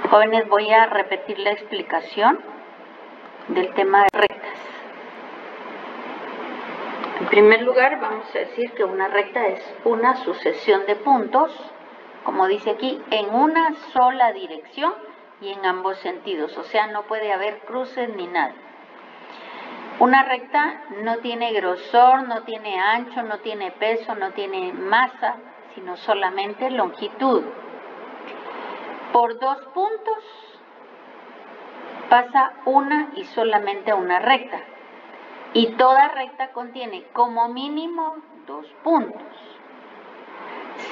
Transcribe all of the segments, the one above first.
Jóvenes, voy a repetir la explicación del tema de rectas. En primer lugar, vamos a decir que una recta es una sucesión de puntos, como dice aquí, en una sola dirección y en ambos sentidos. O sea, no puede haber cruces ni nada. Una recta no tiene grosor, no tiene ancho, no tiene peso, no tiene masa, sino solamente longitud. Por dos puntos pasa una y solamente una recta. Y toda recta contiene como mínimo dos puntos.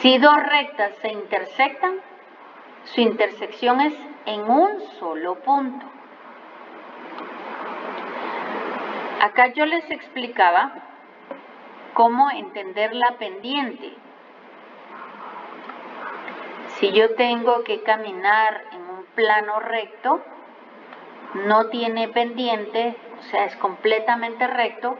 Si dos rectas se intersectan, su intersección es en un solo punto. Acá yo les explicaba cómo entender la pendiente. Si yo tengo que caminar en un plano recto, no tiene pendiente, o sea, es completamente recto,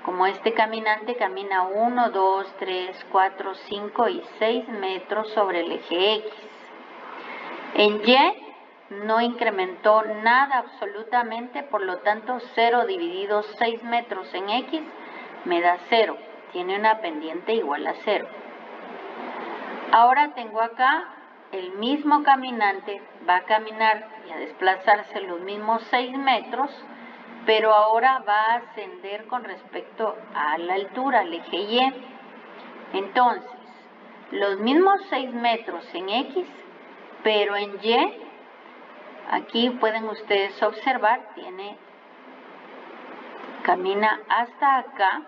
como este caminante camina 1, 2, 3, 4, 5 y 6 metros sobre el eje X. En Y no incrementó nada absolutamente, por lo tanto 0 dividido 6 metros en X me da 0, tiene una pendiente igual a 0. Ahora tengo acá el mismo caminante, va a caminar y a desplazarse los mismos 6 metros, pero ahora va a ascender con respecto a la altura, al eje Y. Entonces, los mismos 6 metros en X, pero en Y, aquí pueden ustedes observar, camina hasta acá,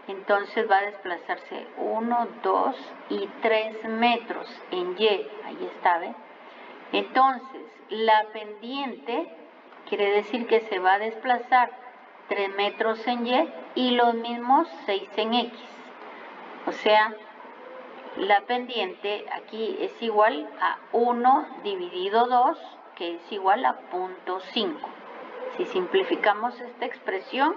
entonces va a desplazarse 1, 2 y 3 metros en Y, ahí está, ¿ve? Entonces, la pendiente quiere decir que se va a desplazar 3 metros en Y los mismos 6 en X. O sea, la pendiente aquí es igual a 1 dividido 2, que es igual a 0.5. Si simplificamos esta expresión,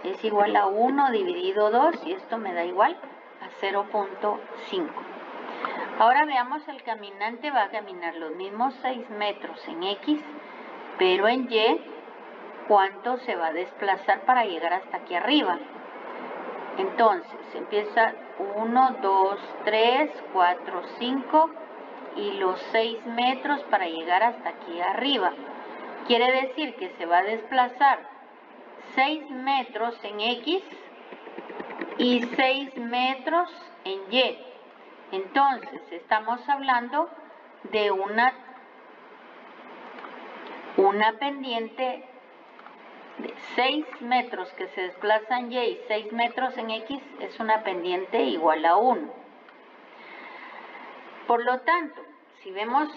es igual a 1 dividido 2 y esto me da igual a 0.5. Ahora veamos, el caminante va a caminar los mismos 6 metros en X, pero en Y, ¿cuánto se va a desplazar para llegar hasta aquí arriba? Entonces, empieza 1, 2, 3, 4, 5 y los 6 metros para llegar hasta aquí arriba. Quiere decir que se va a desplazar 6 metros en X y 6 metros en Y. Entonces, estamos hablando de una pendiente de 6 metros que se desplaza en Y y 6 metros en X, es una pendiente igual a 1. Por lo tanto, si vemos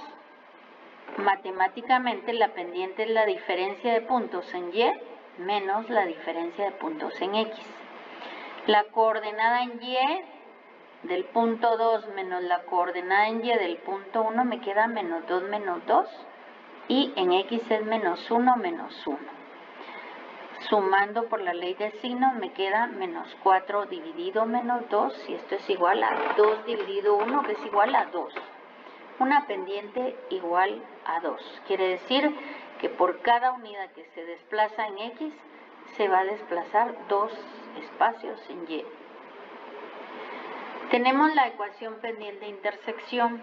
matemáticamente, la pendiente es la diferencia de puntos en Y menos la diferencia de puntos en X. La coordenada en Y del punto 2 menos la coordenada en Y del punto 1 me queda menos 2 menos 2 y en X es menos 1 menos 1. Sumando por la ley de signos me queda menos 4 dividido menos 2 y esto es igual a 2 dividido 1, que es igual a 2. Una pendiente igual a 2. Quiere decir que por cada unidad que se desplaza en X, se va a desplazar 2 espacios en Y. Tenemos la ecuación pendiente intersección.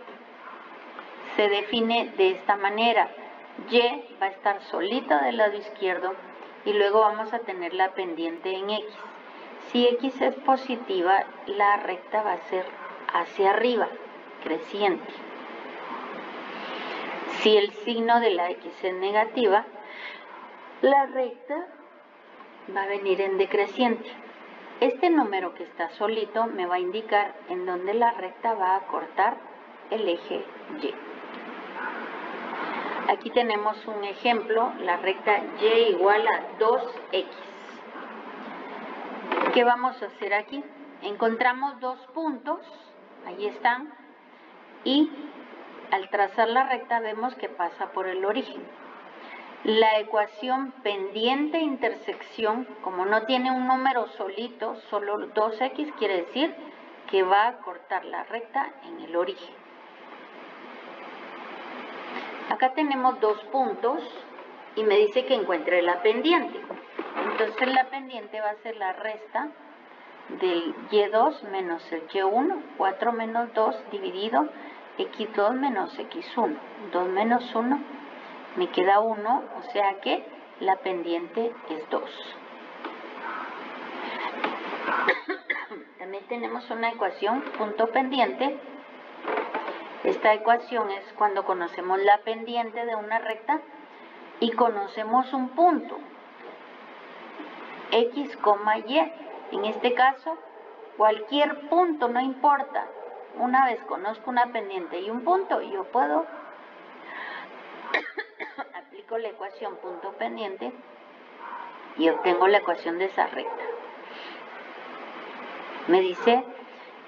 Se define de esta manera. Y va a estar solita del lado izquierdo y luego vamos a tener la pendiente en X. Si X es positiva, la recta va a ser hacia arriba, creciente. Si el signo de la X es negativa, la recta va a venir en decreciente. Este número que está solito me va a indicar en dónde la recta va a cortar el eje Y. Aquí tenemos un ejemplo, la recta Y igual a 2X. ¿Qué vamos a hacer aquí? Encontramos dos puntos, ahí están, y al trazar la recta vemos que pasa por el origen. La ecuación pendiente intersección, como no tiene un número solito, solo 2X, quiere decir que va a cortar la recta en el origen. Acá tenemos 2 puntos y me dice que encuentre la pendiente. Entonces la pendiente va a ser la resta del y2 menos el y1, 4 menos 2 dividido x2 menos x1. 2 menos 1 me queda 1, o sea que la pendiente es 2. También tenemos una ecuación punto pendiente. Esta ecuación es cuando conocemos la pendiente de una recta y conocemos un punto, x, y. En este caso, cualquier punto, no importa. Una vez conozco una pendiente y un punto, yo puedo aplico la ecuación punto pendiente y obtengo la ecuación de esa recta. Me dice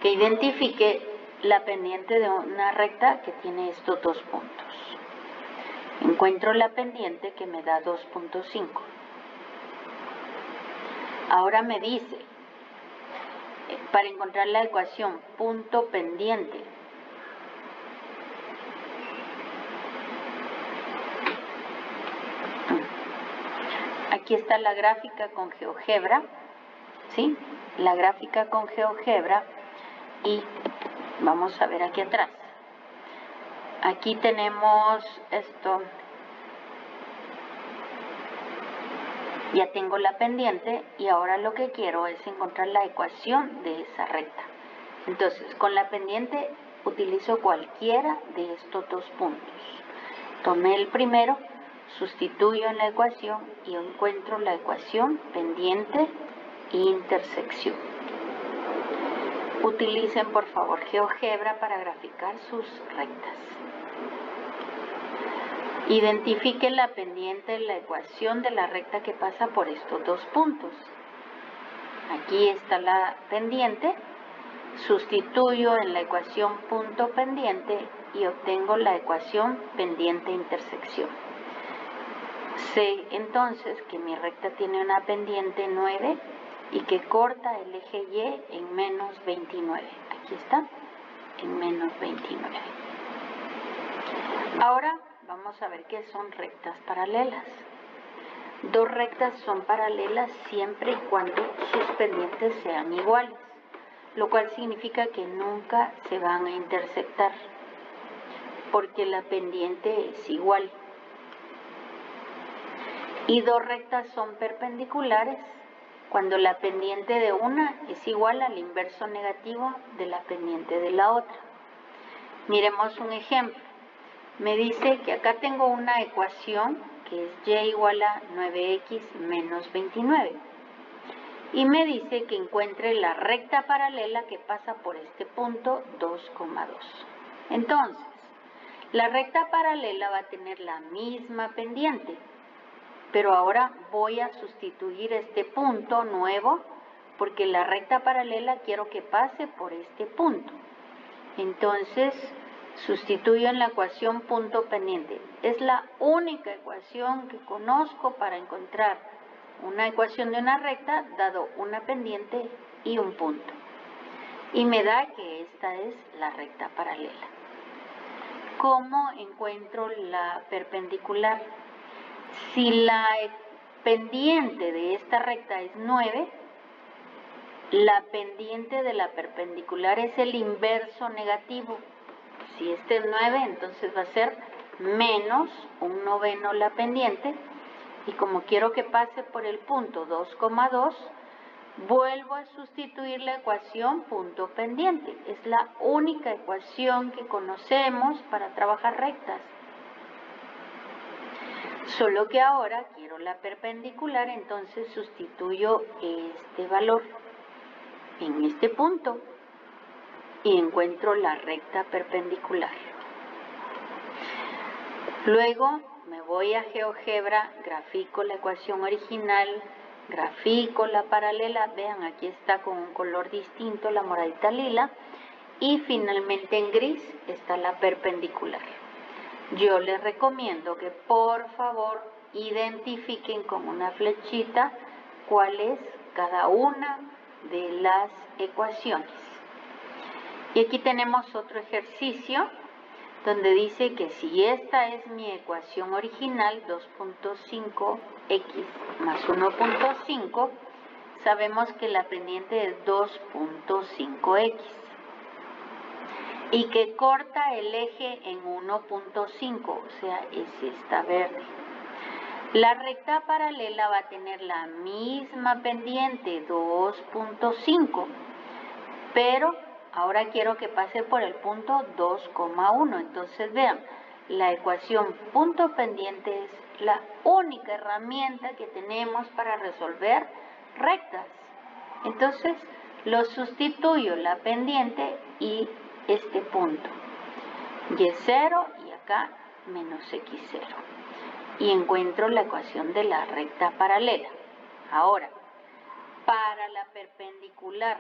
que identifique la pendiente de una recta que tiene estos 2 puntos. Encuentro la pendiente que me da 2.5. Ahora me dice, para encontrar la ecuación punto pendiente, aquí está la gráfica con GeoGebra, ¿sí? La gráfica con GeoGebra y vamos a ver aquí atrás. Aquí tenemos esto. Ya tengo la pendiente y ahora lo que quiero es encontrar la ecuación de esa recta. Entonces, con la pendiente utilizo cualquiera de estos 2 puntos. Tomé el primero, sustituyo en la ecuación y encuentro la ecuación pendiente e intersección. Utilicen por favor GeoGebra para graficar sus rectas. Identifique la pendiente en la ecuación de la recta que pasa por estos 2 puntos. Aquí está la pendiente, sustituyo en la ecuación punto pendiente y obtengo la ecuación pendiente intersección. Sé entonces que mi recta tiene una pendiente 9 y que corta el eje Y en menos 29. Aquí está, en menos 29. Ahora vamos a ver qué son rectas paralelas. 2 rectas son paralelas siempre y cuando sus pendientes sean iguales, lo cual significa que nunca se van a intersectar, porque la pendiente es igual. Y 2 rectas son perpendiculares cuando la pendiente de una es igual al inverso negativo de la pendiente de la otra. Miremos un ejemplo. Me dice que acá tengo una ecuación que es y igual a 9x menos 29. Y me dice que encuentre la recta paralela que pasa por este punto 2,2. Entonces, la recta paralela va a tener la misma pendiente, pero ahora voy a sustituir este punto nuevo porque la recta paralela quiero que pase por este punto. Entonces, sustituyo en la ecuación punto pendiente. Es la única ecuación que conozco para encontrar una ecuación de una recta dado una pendiente y un punto. Y me da que esta es la recta paralela. ¿Cómo encuentro la perpendicular? Si la pendiente de esta recta es 9, la pendiente de la perpendicular es el inverso negativo. Si este es 9, entonces va a ser menos 1/9 la pendiente. Y como quiero que pase por el punto 2,2, vuelvo a sustituir la ecuación punto pendiente. Es la única ecuación que conocemos para trabajar rectas. Solo que ahora quiero la perpendicular, entonces sustituyo este valor en este punto y encuentro la recta perpendicular. Luego me voy a GeoGebra, grafico la ecuación original, grafico la paralela, vean aquí está con un color distinto, la moradita lila, y finalmente en gris está la perpendicular. Yo les recomiendo que por favor identifiquen con una flechita cuál es cada una de las ecuaciones. Y aquí tenemos otro ejercicio. donde dice que si esta es mi ecuación original, 2.5x más 1.5, sabemos que la pendiente es 2.5x y que corta el eje en 1.5, o sea, es esta verde. La recta paralela va a tener la misma pendiente, 2.5, pero ahora quiero que pase por el punto 2,1. Entonces vean, la ecuación punto pendiente es la única herramienta que tenemos para resolver rectas. Entonces lo sustituyo la pendiente y este punto, y0 y acá menos x0. Y encuentro la ecuación de la recta paralela. Ahora, para la perpendicular,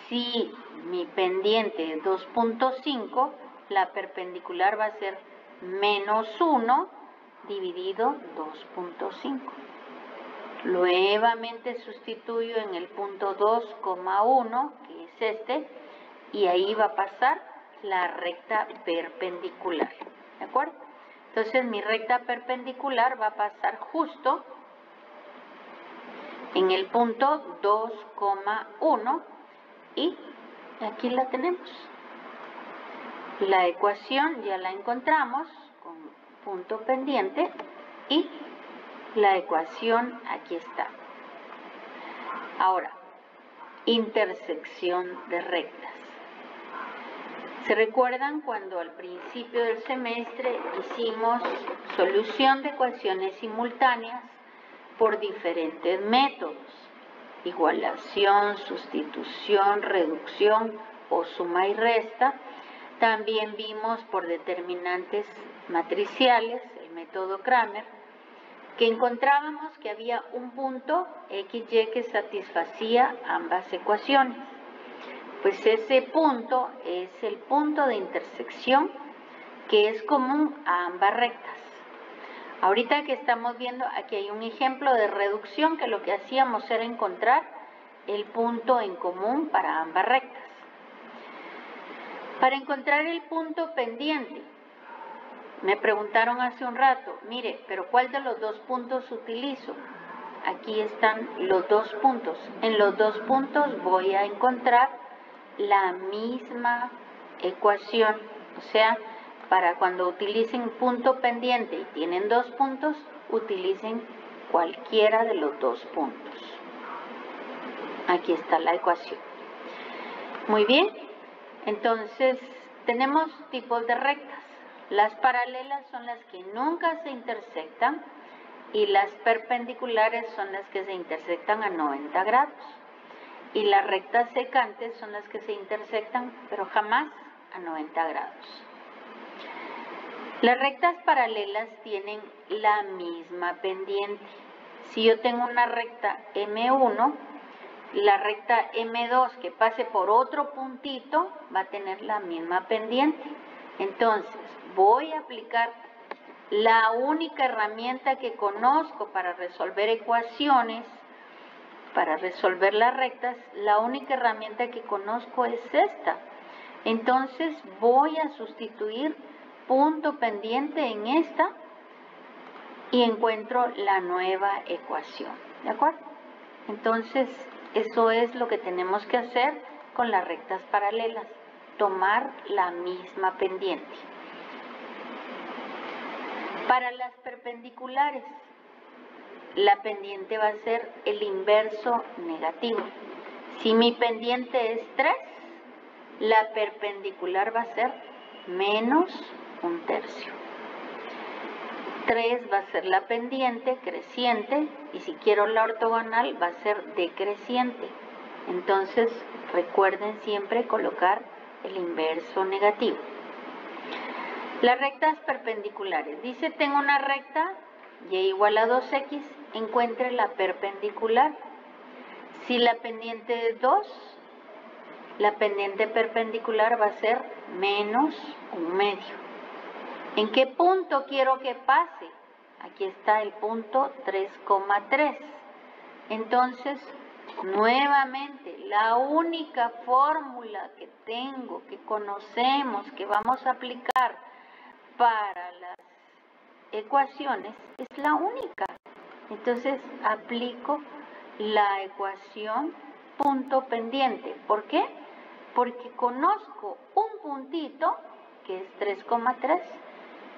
si mi pendiente es 2.5, la perpendicular va a ser menos 1 dividido 2.5. Nuevamente sustituyo en el punto 2,1, que es este, y ahí va a pasar la recta perpendicular. ¿De acuerdo? Entonces mi recta perpendicular va a pasar justo en el punto 2,1 y aquí la tenemos. La ecuación ya la encontramos con punto pendiente y la ecuación aquí está. Ahora, intersección de rectas. ¿Se recuerdan cuando al principio del semestre hicimos solución de ecuaciones simultáneas por diferentes métodos? Igualación, sustitución, reducción o suma y resta. También vimos por determinantes matriciales, el método Cramer, que encontrábamos que había un punto XY que satisfacía ambas ecuaciones. Pues ese punto es el punto de intersección que es común a ambas rectas. Ahorita que estamos viendo, aquí hay un ejemplo de reducción que lo que hacíamos era encontrar el punto en común para ambas rectas. Para encontrar el punto pendiente, me preguntaron hace un rato, mire, pero ¿cuál de los dos puntos utilizo? Aquí están los dos puntos. En los dos puntos voy a encontrar la misma ecuación, o sea, para cuando utilicen punto pendiente y tienen dos puntos, utilicen cualquiera de los dos puntos. Aquí está la ecuación. Muy bien, entonces tenemos tipos de rectas. Las paralelas son las que nunca se intersectan y las perpendiculares son las que se intersectan a 90 grados. Y las rectas secantes son las que se intersectan, pero jamás a 90 grados. Las rectas paralelas tienen la misma pendiente. Si yo tengo una recta M1, la recta M2 que pase por otro puntito va a tener la misma pendiente. Entonces, voy a aplicar la única herramienta que conozco para resolver ecuaciones. Para resolver las rectas, la única herramienta que conozco es esta. Entonces voy a sustituir punto pendiente en esta y encuentro la nueva ecuación. ¿De acuerdo? Entonces, eso es lo que tenemos que hacer con las rectas paralelas. Tomar la misma pendiente. Para las perpendiculares, la pendiente va a ser el inverso negativo. Si mi pendiente es 3, la perpendicular va a ser menos 1/3. 3 va a ser la pendiente creciente y si quiero la ortogonal va a ser decreciente. Entonces recuerden siempre colocar el inverso negativo. Las rectas perpendiculares. Dice tengo una recta y igual a 2x, encuentre la perpendicular. Si la pendiente es 2, la pendiente perpendicular va a ser menos 1/2. ¿En qué punto quiero que pase? Aquí está el punto 3,3. Entonces Nuevamente, la única fórmula que tengo, que conocemos, que vamos a aplicar para las ecuaciones, es la única. Entonces, aplico la ecuación punto pendiente. ¿Por qué? Porque conozco un puntito, que es 3,3,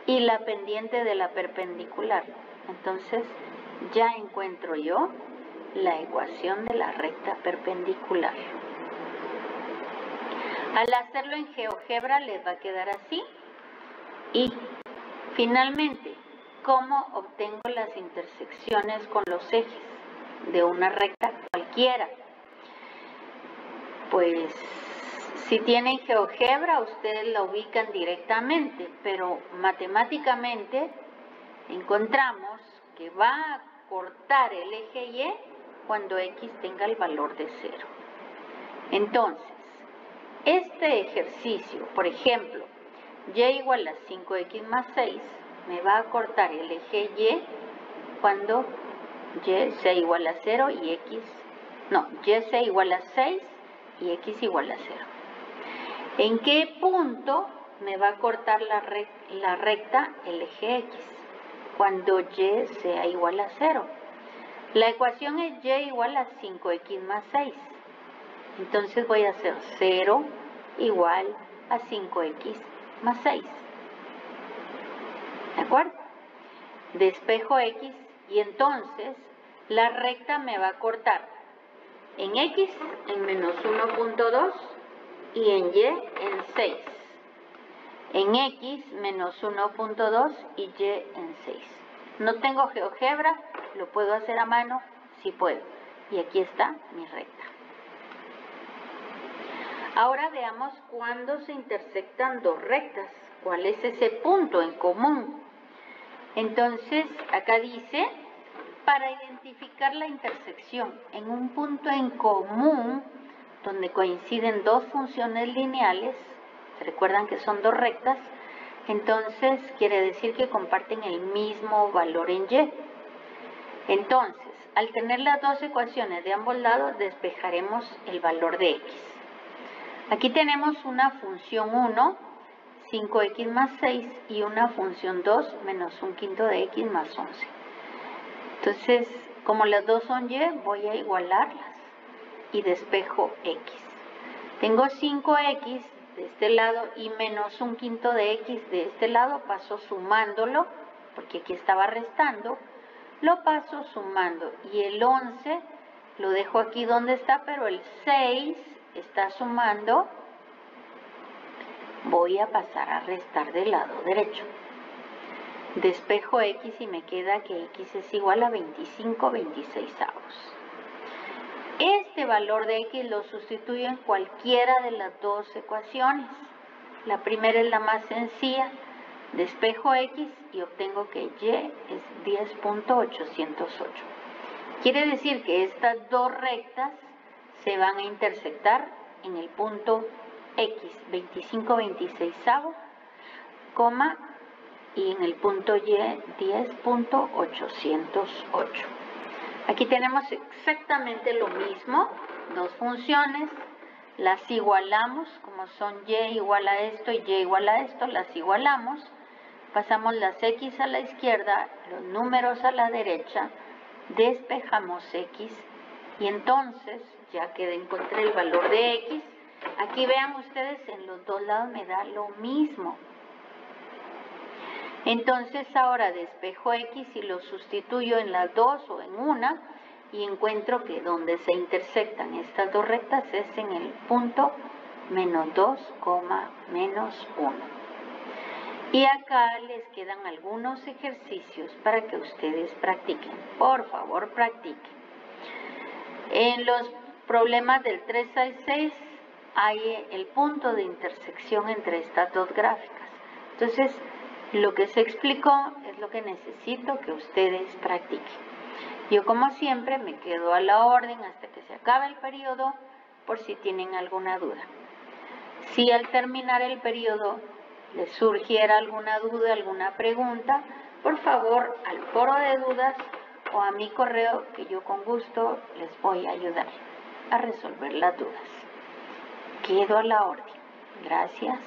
y la pendiente de la perpendicular. Entonces, ya encuentro yo la ecuación de la recta perpendicular. Al hacerlo en GeoGebra les va a quedar así. Y finalmente, ¿cómo obtengo las intersecciones con los ejes de una recta cualquiera? Pues si tienen GeoGebra ustedes la ubican directamente, pero matemáticamente encontramos que va a cortar el eje Y cuando X tenga el valor de 0. Entonces, este ejercicio, por ejemplo, Y igual a 5X más 6, me va a cortar el eje Y cuando Y sea igual a 0 y Y sea igual a 6 y X igual a 0. ¿En qué punto me va a cortar la recta el eje X? Cuando Y sea igual a 0. La ecuación es Y igual a 5X más 6. Entonces voy a hacer 0 igual a 5X más 6. ¿De acuerdo? Despejo X y entonces la recta me va a cortar en X en menos 1.2 y en Y en 6. En X menos 1.2 y Y en 6. No tengo GeoGebra, lo puedo hacer a mano, sí puedo. Y aquí está mi recta. Ahora veamos cuándo se intersectan dos rectas. ¿Cuál es ese punto en común? Entonces, acá dice, para identificar la intersección en un punto en común donde coinciden dos funciones lineales, ¿se recuerdan que son dos rectas? Entonces, quiere decir que comparten el mismo valor en Y. Entonces, al tener las dos ecuaciones de ambos lados, despejaremos el valor de X. Aquí tenemos una función 1, 5X más 6, y una función 2, menos 1/5 de X más 11. Entonces, como las dos son Y, voy a igualarlas y despejo X. Tengo 5X de este lado y menos 1/5 de X de este lado, paso sumándolo, porque aquí estaba restando, lo paso sumando. Y el 11 lo dejo aquí donde está, pero el 6 está sumando, voy a pasar a restar del lado derecho. Despejo X y me queda que X es igual a 25/26. Este valor de X lo sustituyo en cualquiera de las dos ecuaciones. La primera es la más sencilla. Despejo X y obtengo que Y es 10.808. Quiere decir que estas dos rectas se van a intersectar en el punto X, 25/26, y en el punto Y, 10.808. Aquí tenemos exactamente lo mismo, dos funciones, las igualamos, como son Y igual a esto y Y igual a esto, las igualamos, pasamos las X a la izquierda, los números a la derecha, despejamos X y entonces, ya que encontré el valor de X, aquí vean ustedes, en los dos lados me da lo mismo. Entonces ahora despejo X y lo sustituyo en las dos o en una y encuentro que donde se intersectan estas dos rectas es en el punto menos 2, menos 1. Y acá les quedan algunos ejercicios para que ustedes practiquen. Por favor, practiquen. En los problemas del 3 al 6 hay el punto de intersección entre estas dos gráficas. Entonces, lo que se explicó es lo que necesito que ustedes practiquen. Yo, como siempre, me quedo a la orden hasta que se acabe el periodo por si tienen alguna duda. Si al terminar el periodo les surgiera alguna duda, alguna pregunta, por favor al foro de dudas o a mi correo, que yo con gusto les voy a ayudar. a resolver las dudas. Quedo a la orden. Gracias.